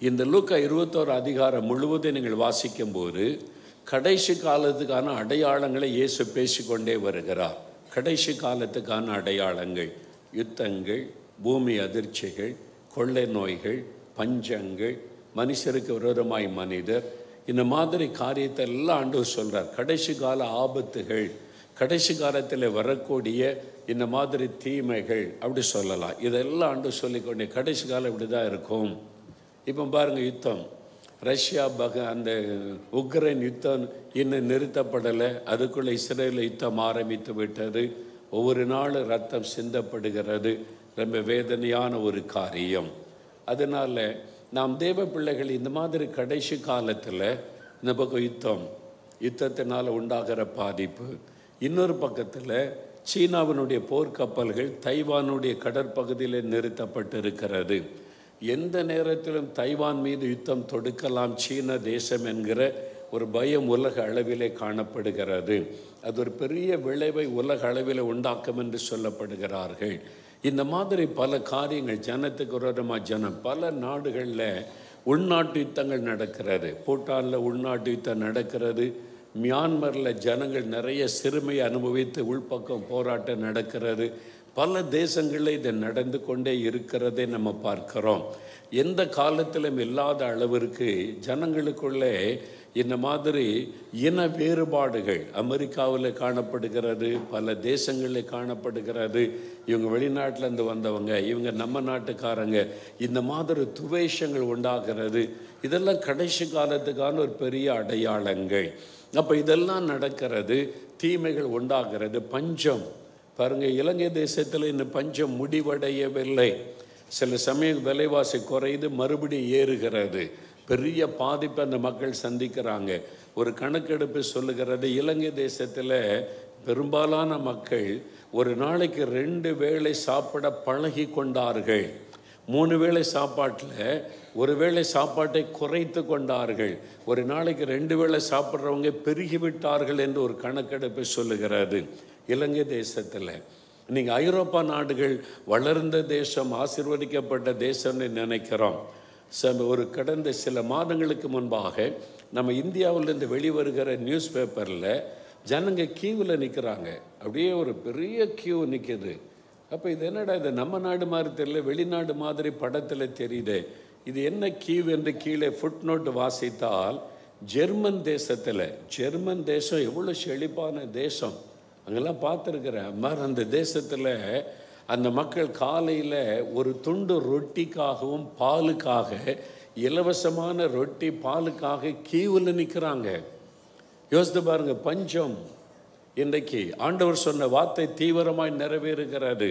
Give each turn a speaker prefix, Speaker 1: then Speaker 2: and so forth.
Speaker 1: இந்த லூக்கா 21 அதிகாரம் முழுவதும் நீங்கள் வாசிக்கும்போது கடைசி காலத்துக்கான அடையாளங்களை இயேசு பேசிக்கொண்டே வருகிறார். கடைசி காலத்துக்கான அடையாளங்கள், யுத்தங்கள், பூமி அதிர்ச்சிகள், கொள்ளை நோய்கள், பஞ்சங்கள், மனுஷருக்கு விரோதமாய் மனிதர், இந்த மாதிரி காரியத்தை எல்லாம் ஆண்டவர் சொல்கிறார். கடைசி கால ஆபத்துகள், கடைசி காலத்தில் வரக்கூடிய இந்த மாதிரி தீமைகள் அப்படி சொல்லலாம். இதெல்லாம் ஆண்டவர் சொல்லிக்கொண்டே கடைசி காலம் இப்படி தான் இருக்கும். இப்போ பாருங்கள், யுத்தம், ரஷ்யா அந்த உக்ரைன் யுத்தம் இன்னும் நிறுத்தப்படலை. அதுக்குள்ளே இஸ்ரேல் யுத்தம் ஆரம்பித்து விட்டது. ஒவ்வொரு நாளும் ரத்தம் சிந்தப்படுகிறது. ரொம்ப வேதனையான ஒரு காரியம். அதனால் நாம் தேவ பிள்ளைகள் இந்த மாதிரி கடைசி காலத்தில் இந்த பக்கம் யுத்தத்தினால் உண்டாகிற பாதிப்பு, இன்னொரு பக்கத்தில் சீனாவினுடைய போர்க்கப்பல்கள் தைவானுடைய கடற்பகுதியில் நிறுத்தப்பட்டிருக்கிறது. எந்த நேரத்திலும் தைவான் மீது யுத்தம் தொடுக்கலாம் சீன தேசம் என்கிற ஒரு பயம் உலக அளவிலே காணப்படுகிறது. அது ஒரு பெரிய விளைவை உலக அளவில் உண்டாக்கும் என்று சொல்லப்படுகிறார்கள். இந்த மாதிரி பல காரியங்கள், ஜனத்துக்கு விரோதமாக பல நாடுகளில் உள்நாட்டு யுத்தங்கள் நடக்கிறது. பூட்டானில் உள்நாட்டு யுத்தம் நடக்கிறது. மியான்மரில் ஜனங்கள் நிறைய சிறுமையை அனுபவித்து உள்பக்கம் போராட்டம் நடக்கிறது. பல தேசங்களில் இது நடந்து கொண்டே இருக்கிறதை நம்ம பார்க்கிறோம். எந்த காலத்திலும் இல்லாத அளவிற்கு ஜனங்களுக்குள்ளே இந்த மாதிரி இன வேறுபாடுகள் அமெரிக்காவில் காணப்படுகிறது, பல தேசங்களில் காணப்படுகிறது. இவங்க வெளிநாட்டிலேருந்து வந்தவங்க, இவங்க நம்ம நாட்டுக்காரங்க, இந்த மாதிரி துவேஷங்கள் உண்டாகிறது. இதெல்லாம் கடைசி காலத்துக்கான ஒரு பெரிய அடையாளங்கள். அப்போ இதெல்லாம் நடக்கிறது, தீமைகள் உண்டாகிறது. பஞ்சம் பாருங்கள், இலங்கை தேசத்தில் இன்னும் பஞ்சம் முடிவடையவில்லை. சில சமயம் விலைவாசி குறையுது, மறுபடியும் ஏறுகிறது. பெரிய பாதிப்பை அந்த மக்கள் சந்திக்கிறாங்க. ஒரு கணக்கெடுப்பு சொல்லுகிறது, இலங்கை தேசத்தில் பெரும்பாலான மக்கள் ஒரு நாளைக்கு 2 வேளை சாப்பிட பழகி கொண்டார்கள். 3 வேளை சாப்பாட்டில் ஒரு வேளை சாப்பாட்டை குறைத்து கொண்டார்கள். ஒரு நாளைக்கு 2 வேளை சாப்பிட்றவங்க பெருகிவிட்டார்கள் என்று ஒரு கணக்கெடுப்பு சொல்லுகிறது. இலங்கை தேசத்தில் நீங்கள் ஐரோப்பா நாடுகள் வளர்ந்த தேசம், ஆசீர்வதிக்கப்பட்ட தேசம்னு நினைக்கிறோம். ஒரு கடந்த சில மாதங்களுக்கு முன்பாக நம்ம இந்தியாவிலேருந்து வெளிவருகிற நியூஸ் பேப்பரில் ஜனங்க கியூவில் நிற்கிறாங்க. அப்படியே ஒரு பெரிய கியூ நிற்கிது. அப்போ இது என்னடா, இது நம்ம நாடு மாதிரி தெரியல, வெளிநாடு மாதிரி படத்தில் தெரியுது. இது என்ன கியூ என்று கீழே ஃபுட் நோட்டு வாசித்தால், ஜெர்மன் தேசம் எவ்வளோ செழிப்பான தேசம், அங்கெல்லாம் பார்த்துருக்குறேன். அந்த தேசத்தில் அந்த மக்கள் காலையில் ஒரு துண்டு ரொட்டிக்காகவும் பாலுக்காக, இலவசமான ரொட்டி பாலுக்காக கியூவில் நிற்கிறாங்க. யோசித்து பாருங்கள், பஞ்சம். இன்றைக்கு ஆண்டவர் சொன்ன வார்த்தை தீவிரமாய் நிறைவேறுகிறது.